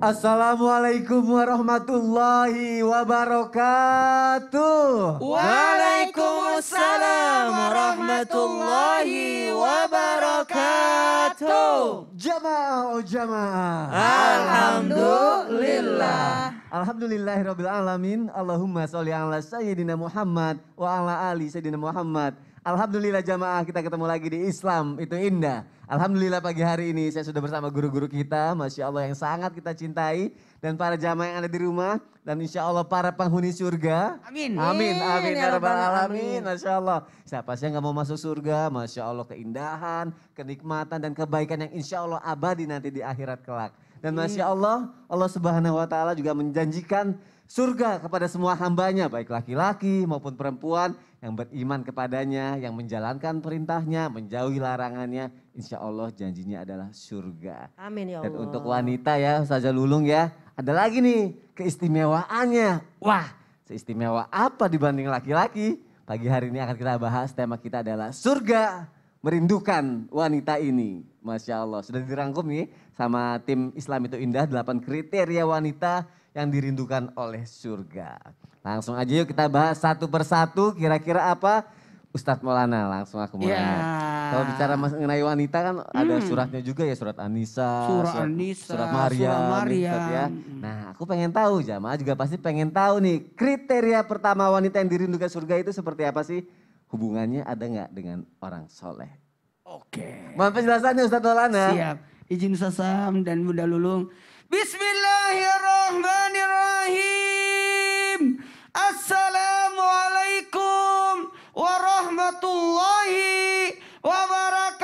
Assalamualaikum warahmatullahi wabarakatuh. Waalaikumsalam warahmatullahi wabarakatuh. Jamaah oh jamaah. Alhamdulillah. Alhamdulillahirabbil alamin. Allahumma sholli ala sayyidina Muhammad wa ala ali sayyidina Muhammad. Alhamdulillah jamaah, kita ketemu lagi di Islam itu indah. Alhamdulillah pagi hari ini saya sudah bersama guru-guru kita, Masya Allah yang sangat kita cintai. Dan para jamaah yang ada di rumah dan insya Allah para penghuni surga. Amin. Amin, amin ya rabbal alamin. Alamin. Masya Allah. Siapa sih yang gak mau masuk surga? Masya Allah keindahan, kenikmatan dan kebaikan yang insya Allah abadi nanti di akhirat kelak. Dan Masya Allah, Allah Subhanahu wa Ta'ala juga menjanjikan surga kepada semua hambanya, baik laki-laki maupun perempuan yang beriman kepadanya, yang menjalankan perintahnya, menjauhi larangannya. Insya Allah janjinya adalah surga. Amin ya Allah. Dan untuk wanita ya, Ustazah Lulung ya, ada lagi nih keistimewaannya. Wah, seistimewa apa dibanding laki-laki? Pagi hari ini akan kita bahas, tema kita adalah surga merindukan wanita ini. Masya Allah, sudah dirangkum nih sama tim Islam itu Indah, 8 kriteria wanita yang dirindukan oleh surga. Langsung aja yuk kita bahas satu persatu, kira-kira apa? Ustadz Maulana, langsung aku mulai. Kalau bicara mengenai wanita kan ada suratnya juga ya, surat An-Nisa, surat Maryam. Ustadz ya. Nah aku pengen tahu, jamaah juga pasti pengen tahu nih, kriteria pertama wanita yang dirindukan surga itu seperti apa sih? Hubungannya ada nggak dengan orang soleh? Oke. Mohon penjelasannya Ustadz Maulana. Siap. Izin Sasam dan Bunda Lulung. Bismillahirrahmanirrahim. Assalamualaikum warahmatullahi wabarakatuh.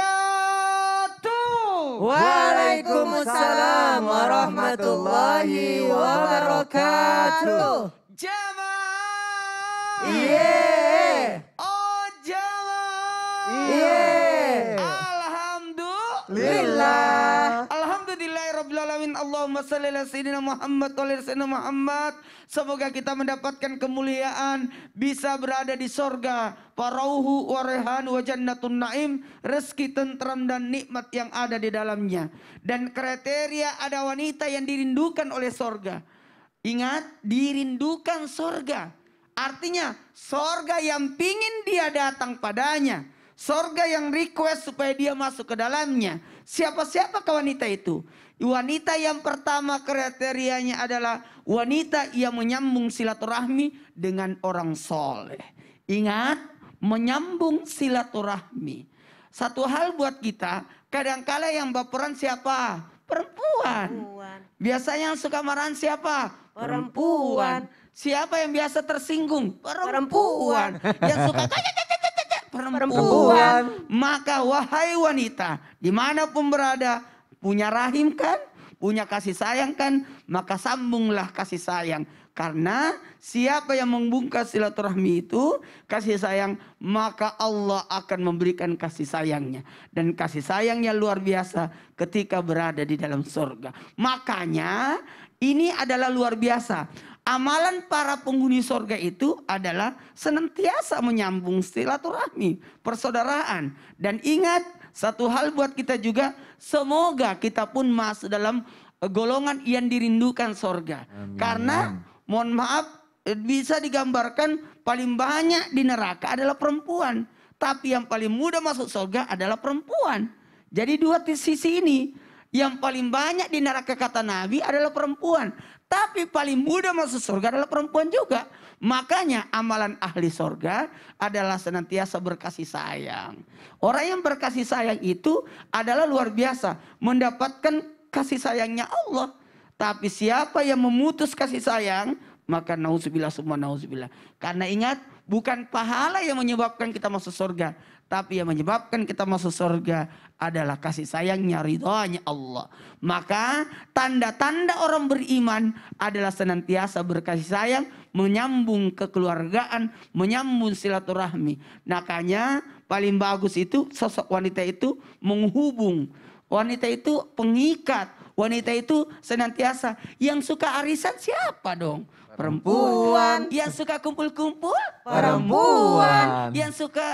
Waalaikumsalam warahmatullahi wabarakatuh. Jamaah. Iya. Oh jamaah. Iya. Alhamdulillah. Alhamdulillahirrabbilalamin. Allahumma salli ala sayyidina Muhammad wa ala sayyidina Muhammad. Semoga kita mendapatkan kemuliaan, bisa berada di sorga. Farauhu wa rehan wa jannatun naim. Rezeki tentram dan nikmat yang ada di dalamnya. Dan kriteria ada wanita yang dirindukan oleh sorga. Ingat, dirindukan sorga. Artinya sorga yang pingin dia datang padanya. Sorga yang request supaya dia masuk ke dalamnya. Siapa-siapa ke wanita itu? Wanita yang pertama kriterianya adalah wanita yang menyambung silaturahmi dengan orang soleh. Ingat, menyambung silaturahmi. Satu hal buat kita, kadangkala yang baperan siapa? Perempuan. Biasanya yang suka marahan siapa? Perempuan. Siapa yang biasa tersinggung? Perempuan. Yang suka perempuan. Maka wahai wanita, dimanapun berada, punya rahim kan, punya kasih sayang kan, maka sambunglah kasih sayang. Karena siapa yang membungkas silaturahmi itu, kasih sayang, maka Allah akan memberikan kasih sayangnya. Dan kasih sayangnya luar biasa ketika berada di dalam surga. Makanya ini adalah luar biasa. Amalan para penghuni sorga itu adalah senantiasa menyambung silaturahmi, persaudaraan. Dan ingat satu hal buat kita juga, semoga kita pun masuk dalam golongan yang dirindukan sorga. Amin. Karena mohon maaf bisa digambarkan paling banyak di neraka adalah perempuan. Tapi yang paling mudah masuk sorga adalah perempuan. Jadi dua sisi ini. Yang paling banyak di neraka kata Nabi adalah perempuan. Tapi paling mudah masuk surga adalah perempuan juga. Makanya amalan ahli surga adalah senantiasa berkasih sayang. Orang yang berkasih sayang itu adalah luar biasa. Mendapatkan kasih sayangnya Allah. Tapi siapa yang memutus kasih sayang, maka nauzubillah summa nauzubillah. Karena ingat, bukan pahala yang menyebabkan kita masuk surga. Tapi yang menyebabkan kita masuk surga adalah kasih sayangnya, ridhonya Allah. Maka tanda-tanda orang beriman adalah senantiasa berkasih sayang, menyambung kekeluargaan, menyambung silaturahmi. Makanya paling bagus itu sosok wanita itu menghubung. Wanita itu pengikat. Wanita itu senantiasa. Yang suka arisan siapa dong? Perempuan. Yang suka kumpul-kumpul? Perempuan. Yang suka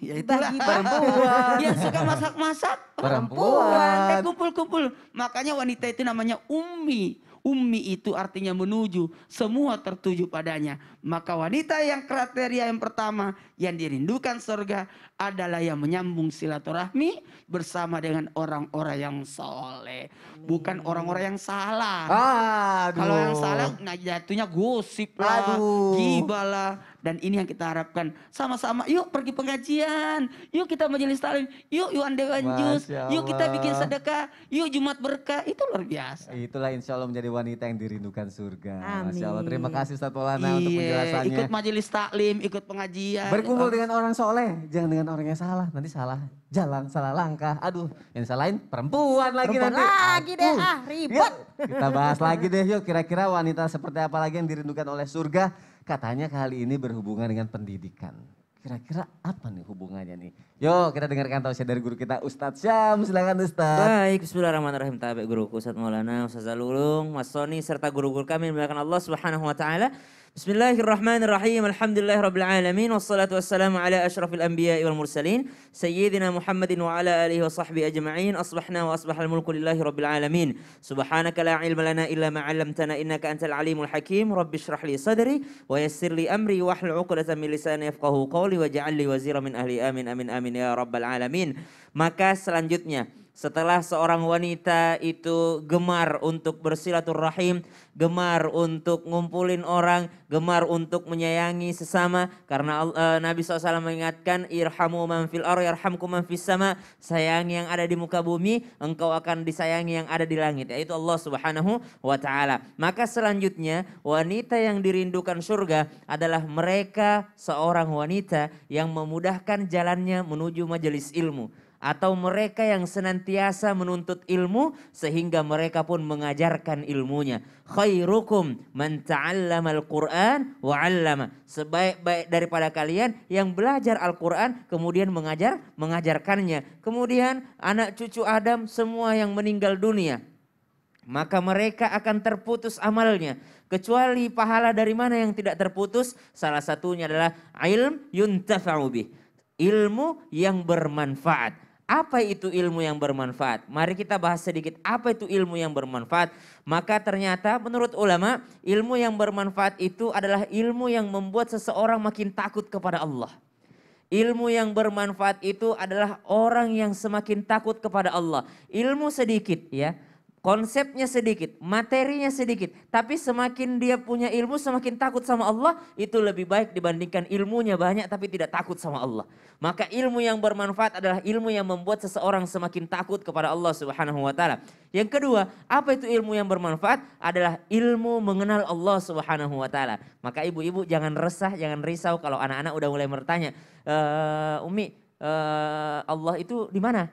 Ya itulah Bagi perempuan. yang suka masak-masak Perempuan. teh kumpul-kumpul. Makanya wanita itu namanya ummi. Ummi itu artinya menuju, semua tertuju padanya. Maka wanita yang kriteria yang pertama yang dirindukan surga adalah yang menyambung silaturahmi bersama dengan orang-orang yang soleh. Bukan orang-orang yang salah. Aduh. Kalau yang salah, nah jatuhnya gosip lah, Aduh. gibah lah. Dan ini yang kita harapkan. Sama-sama, yuk pergi pengajian. Yuk kita majelis taklim. Yuk Dewan Jus. Masya Yuk kita bikin Allah. sedekah. Yuk Jumat berkah. Itu luar biasa. Itulah insya Allah menjadi wanita yang dirindukan surga. Amin. Masya Allah. Terima kasih Ustaz Maulana untuk penjelasannya. Ikut majelis taklim, ikut pengajian. Berkumpul dengan orang soleh, jangan dengan orang yang salah. Nanti salah jalan, salah langkah. Aduh, yang salahin perempuan lagi Perempuan nanti. lagi deh, Aduh. ribet. Yuk, kita bahas lagi deh yuk. Kira-kira wanita seperti apa lagi yang dirindukan oleh surga? Katanya kali ini berhubungan dengan pendidikan. Kira-kira apa nih hubungannya nih? Yuk kita dengarkan tausiah dari guru kita Ustadz Syam. Silakan Ustadz. Baik, bismillahirrahmanirrahim. Tabe guruku Ustaz Maulana, Ustaz Zalulung, Mas Soni serta guru-guru kami dimuliakan Allah Subhanahu wa taala. Bismillahirrahmanirrahim. Alhamdulillahirabbil alamin wassalatu wassalamu ala asyrafil anbiya'i wal mursalin sayyidina Muhammadin wa ala alihi wa sahbihi ajma'in. Asbahna wa asbahal mulku lillahi rabbil alamin. Subhanaka la ilma lana illa ma 'allamtana innaka antal alimul hakim. Rabbi shrah li sadri wa yassir li amri wahlul 'uqdatam min lisani yafqahu qawli waj'al li wazira min ahli amin amin amin ya rabbal alamin. Maka selanjutnya setelah seorang wanita itu gemar untuk bersilaturahim, gemar untuk ngumpulin orang, gemar untuk menyayangi sesama. Karena Nabi SAW mengingatkan, irhamu man fil ar yarhamkum man fis sama. Sayangi yang ada di muka bumi, engkau akan disayangi yang ada di langit. Yaitu Allah Subhanahu wa ta'ala. Maka selanjutnya wanita yang dirindukan surga adalah mereka seorang wanita yang memudahkan jalannya menuju majelis ilmu. Atau mereka yang senantiasa menuntut ilmu sehingga mereka pun mengajarkan ilmunya. Khairukum man ta'allamal Qur'an wa 'allama. Sebaik-baik daripada kalian yang belajar Al-Qur'an kemudian mengajarkannya. Kemudian anak cucu Adam semua yang meninggal dunia, maka mereka akan terputus amalnya. Kecuali pahala dari mana yang tidak terputus? Salah satunya adalah ilm yuntafa'u bih. Ilmu yang bermanfaat. Apa itu ilmu yang bermanfaat? Mari kita bahas sedikit apa itu ilmu yang bermanfaat. Maka ternyata menurut ulama ilmu yang bermanfaat itu adalah ilmu yang membuat seseorang makin takut kepada Allah. Ilmu yang bermanfaat itu adalah orang yang semakin takut kepada Allah. Ilmu sedikit ya. Konsepnya sedikit, materinya sedikit. Tapi semakin dia punya ilmu, semakin takut sama Allah. Itu lebih baik dibandingkan ilmunya banyak tapi tidak takut sama Allah. Maka ilmu yang bermanfaat adalah ilmu yang membuat seseorang semakin takut kepada Allah Subhanahu wa ta'ala. Yang kedua, apa itu ilmu yang bermanfaat? Adalah ilmu mengenal Allah Subhanahu wa ta'ala. Maka ibu-ibu jangan resah, jangan risau kalau anak-anak udah mulai bertanya. Umi, Allah itu di mana?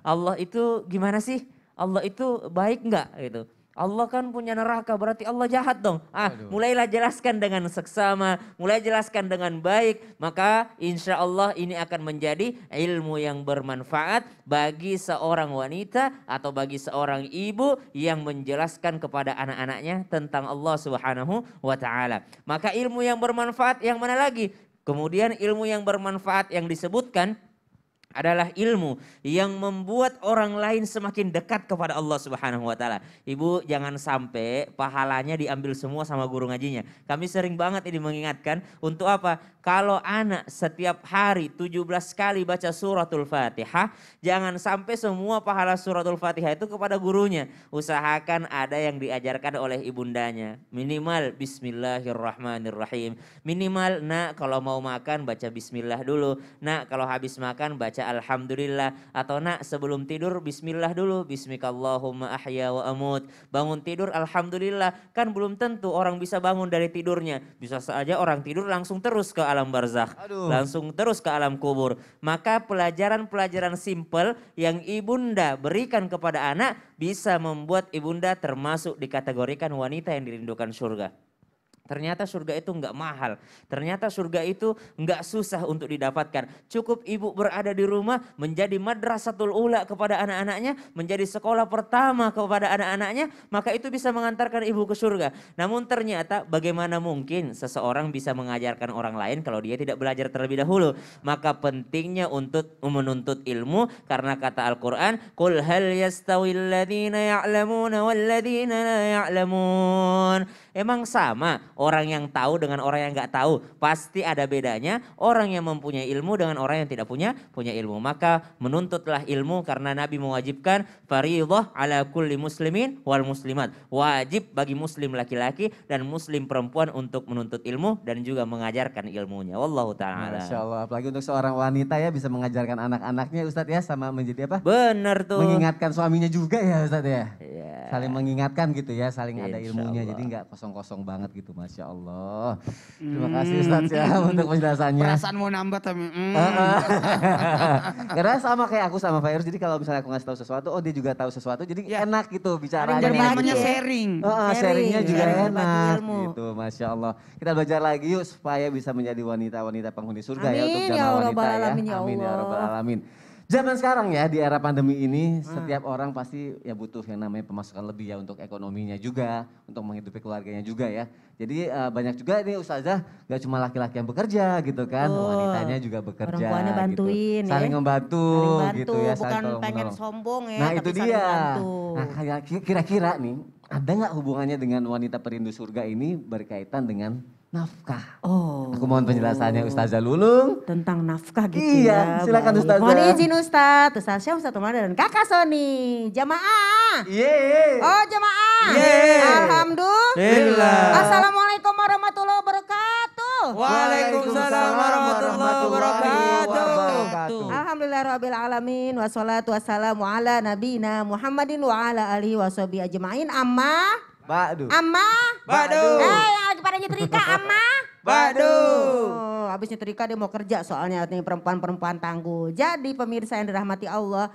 Allah itu gimana sih? Allah itu baik enggak gitu. Allah kan punya neraka berarti Allah jahat dong. Mulailah jelaskan dengan seksama, mulai jelaskan dengan baik. Maka insya Allah ini akan menjadi ilmu yang bermanfaat bagi seorang wanita atau bagi seorang ibu yang menjelaskan kepada anak-anaknya tentang Allah Subhanahu wa ta'ala. Maka ilmu yang bermanfaat yang mana lagi? Kemudian ilmu yang bermanfaat yang disebutkan adalah ilmu yang membuat orang lain semakin dekat kepada Allah Subhanahu wa ta'ala. Ibu jangan sampai pahalanya diambil semua sama guru ngajinya. Kami sering banget ini mengingatkan untuk apa? Kalau anak setiap hari 17 kali baca suratul Fatihah, jangan sampai semua pahala suratul Fatihah itu kepada gurunya. Usahakan ada yang diajarkan oleh ibundanya. Minimal bismillahirrahmanirrahim. Minimal nak kalau mau makan baca bismillah dulu. Nak kalau habis makan baca alhamdulillah. Atau nak sebelum tidur bismillah dulu. Bismikallahumma ahya wa amut. Bangun tidur alhamdulillah. Kan belum tentu orang bisa bangun dari tidurnya. Bisa saja orang tidur langsung terus ke alam barzakh. Langsung terus ke alam kubur. Maka pelajaran-pelajaran simpel yang ibunda berikan kepada anak bisa membuat ibunda termasuk dikategorikan wanita yang dirindukan surga. Ternyata surga itu enggak mahal. Ternyata surga itu enggak susah untuk didapatkan. Cukup ibu berada di rumah menjadi madrasatul ula kepada anak-anaknya. Menjadi sekolah pertama kepada anak-anaknya. Maka itu bisa mengantarkan ibu ke surga. Namun ternyata bagaimana mungkin seseorang bisa mengajarkan orang lain kalau dia tidak belajar terlebih dahulu. Maka pentingnya untuk menuntut ilmu. Karena kata Al-Quran. Qul hal yastawil ladhina ya'lamuna wal ladhina la ya'lamun. Emang sama orang yang tahu dengan orang yang nggak tahu, pasti ada bedanya orang yang mempunyai ilmu dengan orang yang tidak punya ilmu. Maka menuntutlah ilmu karena Nabi mewajibkan fardhah ala kulli muslimin wal muslimat. Wajib bagi muslim laki-laki dan muslim perempuan untuk menuntut ilmu dan juga mengajarkan ilmunya. Wallahu taala. Masya Allah, apalagi untuk seorang wanita ya bisa mengajarkan anak-anaknya Ustadz ya, sama menjadi apa? Benar tuh. Mengingatkan suaminya juga ya Ustadz ya. Ya. Saling mengingatkan gitu ya, saling ada Insya ilmunya, Allah. jadi nggak kosong-kosong banget gitu, Masya Allah. Terima kasih Ustadz ya untuk penjelasannya. Perasaan mau nambah tapi. Karena sama kayak aku sama Fairuz, jadi kalau misalnya aku ngasih tahu sesuatu, oh dia juga tahu sesuatu, jadi Ya. enak gitu bicaranya. Jadi berbagi namanya ya. sharing. Sharingnya juga Sharing, berbagi enak ilmu. gitu, Masya Allah. Kita belajar lagi yuk supaya bisa menjadi wanita-wanita penghuni surga ya untuk Amin, ya jamaah Rabbal wanita Alamin, ya. ya Amin ya Allah. Rabbal Alamin. Zaman sekarang ya di era pandemi ini setiap orang pasti ya butuh yang namanya pemasukan lebih ya untuk ekonominya juga, untuk menghidupi keluarganya juga ya. Jadi banyak juga nih Ustazah gak cuma laki-laki yang bekerja gitu kan, Betul. wanitanya juga bekerja. Perempuannya bantuin gitu. ya. Saling membantu, Saling bantu, gitu ya. bukan tolong pengen menolong. sombong ya, Nah tapi itu saling dia. bantu. Nah kayak kira-kira nih ada nggak hubungannya dengan wanita perindu surga ini berkaitan dengan nafkah? Oh. Aku mohon penjelasannya Ustazah Lulung. Tentang nafkah gitu Iya, ya. silakan Baik. Ustazah. Mohon izin Ustaz, Ustaz Syam, Ustaz Umar dan Kakak Sony. Jamaah. Yeay. Oh jamaah. Yeay. Alhamdulillah. Assalamualaikum warahmatullahi wabarakatuh. Waalaikumsalam warahmatullahi wabarakatuh. Alhamdulillah rabbil alamin wassalatu wassalamu ala nabiyina Muhammadin wa ala alihi washabihi ajmain. Amma. Ba'du. Badu. Yang lagi pada nyetrika amma. Badu. Oh, habis nyetrika dia mau kerja soalnya nih perempuan-perempuan tangguh. Jadi pemirsa yang dirahmati Allah,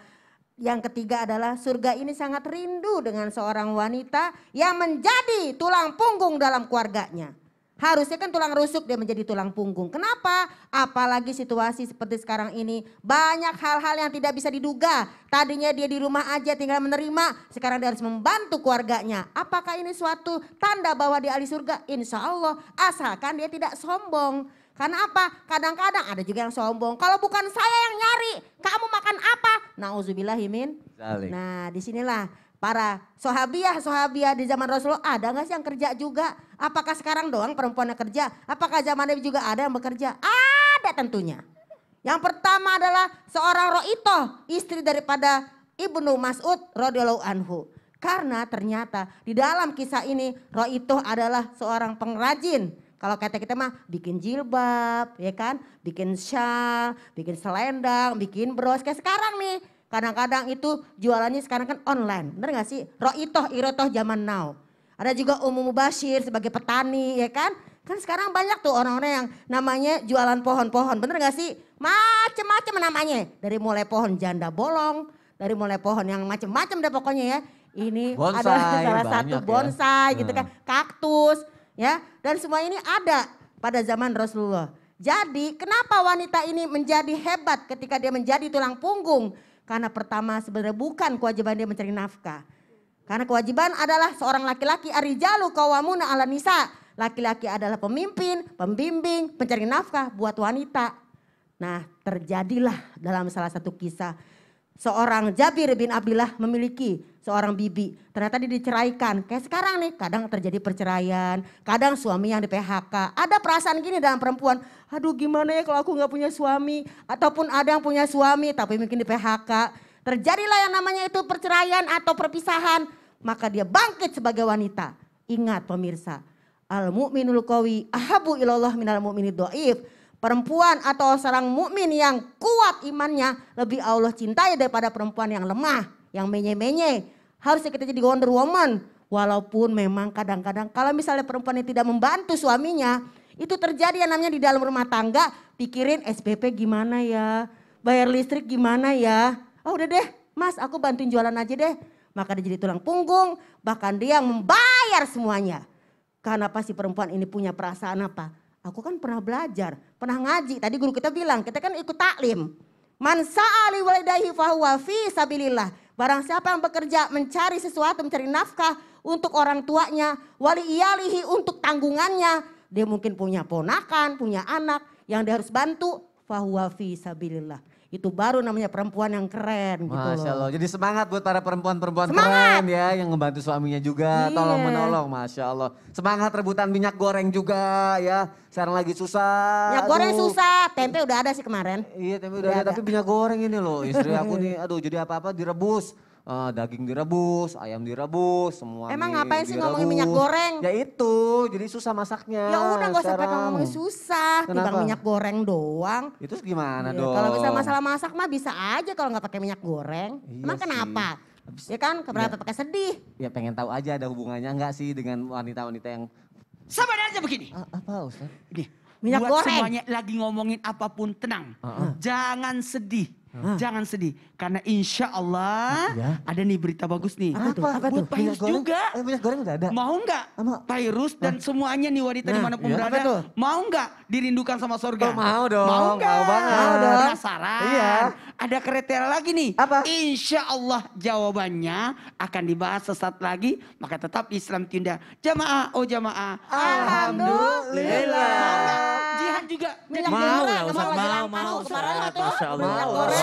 yang ketiga adalah surga ini sangat rindu dengan seorang wanita yang menjadi tulang punggung dalam keluarganya. Harusnya kan tulang rusuk dia menjadi tulang punggung. Kenapa? Apalagi situasi seperti sekarang ini. Banyak hal-hal yang tidak bisa diduga. Tadinya dia di rumah aja tinggal menerima. Sekarang dia harus membantu keluarganya. Apakah ini suatu tanda bahwa dia ahli surga? Insya Allah. Asalkan dia tidak sombong. Karena apa? Kadang-kadang ada juga yang sombong. Kalau bukan saya yang nyari, kamu makan apa? Nauzubillahimin. Zalik. Nah disinilah para sohabiah di zaman Rasulullah ada gak sih yang kerja juga? Apakah sekarang doang perempuan yang kerja? Apakah zaman Nabi juga ada yang bekerja? Ada tentunya. Yang pertama adalah seorang Ro'itoh, istri daripada Ibnu Mas'ud radhiyallahu anhu. Karena ternyata di dalam kisah ini Ro'itoh adalah seorang pengrajin. Kalau kata kita mah bikin jilbab, ya kan? Bikin syal, bikin selendang, bikin bros. Kayak sekarang nih. Kadang-kadang itu jualannya sekarang kan online. Bener gak sih? Ro'itoh, irotoh zaman now. Ada juga Ummu Mubashir sebagai petani ya kan. Kan sekarang banyak tuh orang-orang yang namanya jualan pohon-pohon. Bener gak sih? Macem-macem namanya. Dari mulai pohon janda bolong. Dari mulai pohon yang macem-macem deh pokoknya ya. Ini Bonsai, ada salah satu banyak ya. bonsai gitu kan. Kaktus ya. Dan semua ini ada pada zaman Rasulullah. Jadi kenapa wanita ini menjadi hebat ketika dia menjadi tulang punggung? Karena pertama sebenarnya bukan kewajiban dia mencari nafkah. Karena kewajiban adalah seorang laki-laki arijalu qawwamuna 'alan nisa. Laki-laki adalah pemimpin, pembimbing, pencari nafkah buat wanita. Nah terjadilah dalam salah satu kisah. Seorang Jabir bin Abdullah memiliki seorang bibi. Ternyata dia diceraikan. Kayak sekarang nih kadang terjadi perceraian. Kadang suami yang di PHK. Ada perasaan gini dalam perempuan. Aduh gimana ya kalau aku gak punya suami. Ataupun ada yang punya suami tapi mungkin di PHK. Terjadilah yang namanya itu perceraian atau perpisahan. Maka dia bangkit sebagai wanita. Ingat pemirsa. Al-mu'minul qawi ahabu ilallah minal mu'minid dhaif. Perempuan atau seorang mukmin yang kuat imannya lebih Allah cintai daripada perempuan yang lemah, yang menye-menye. Harusnya kita jadi Wonder Woman. Walaupun memang kadang-kadang kalau misalnya perempuan yang tidak membantu suaminya, itu terjadi yang namanya di dalam rumah tangga, pikirin SPP gimana ya, bayar listrik gimana ya. Oh udah deh mas aku bantuin jualan aja deh. Maka dia jadi tulang punggung, bahkan dia yang membayar semuanya. Karena pasti perempuan ini punya perasaan apa? Aku kan pernah belajar, pernah ngaji. Tadi guru kita bilang, kita kan ikut taklim. Man sa'ali walidayhi fahuwa fi sabilillah. Barang siapa yang bekerja mencari sesuatu, mencari nafkah untuk orang tuanya, wali iyalihi untuk tanggungannya. Dia mungkin punya ponakan, punya anak yang dia harus bantu. Fahuwa fi sabilillah. Itu baru namanya perempuan yang keren gitu Masya loh. Allah. Jadi semangat buat para perempuan-perempuan Semangat. keren ya. Yang ngebantu suaminya juga. Iya. Tolong menolong. Masya Allah. Semangat rebutan minyak goreng juga ya. Sekarang lagi susah. Minyak goreng Aduh. susah, tempe udah ada sih kemarin. Iya tempe udah Udah ada. ada. Tapi minyak goreng ini loh. Istri aku nih aduh jadi apa-apa direbus. Daging direbus, ayam direbus, semua Emang nih ngapain sih ngomongin direbus. minyak goreng? Ya itu, jadi susah masaknya. Ya udah gak usah pakai sekarang. ngomongin susah, timbang Kenapa? minyak goreng doang. Itu gimana Iya, dong? kalau bisa masalah masak mah bisa aja kalau nggak pakai minyak goreng. Iya Emang sih. kenapa? Ya kan, keberapa pakai sedih? Ya pengen tahu aja ada hubungannya enggak sih dengan wanita-wanita yang... Sebenarnya begini. Apa Ustaz? Ini, Minyak buat goreng. semuanya lagi ngomongin apapun tenang. Jangan sedih. Jangan sedih. Karena insya Allah Ya. ada nih berita bagus nih. Apa tuh? Apa Buat tuh? Pak Yus juga. Minyak goreng udah ada. Mau nggak Apa? Pak Irus dan semuanya nih wanita Nah, dimanapun iya. berada. Apa tuh? Mau nggak dirindukan sama surga? Oh, mau dong. Mau nggak? Mau banget. Mau dong. Penasaran? Iya. Ada kriteria lagi nih. Apa? Insya Allah jawabannya akan dibahas sesaat lagi. Maka tetap di Islam Tunda. Jamaah, oh jamaah. Alhamdulillah. Mau nggak? Jihan juga. Minyak Mau goreng, lah Ustaz, lagi mau, ulang mau tahun kemarin Ustaz. waktu Masya Allah. minyak goreng.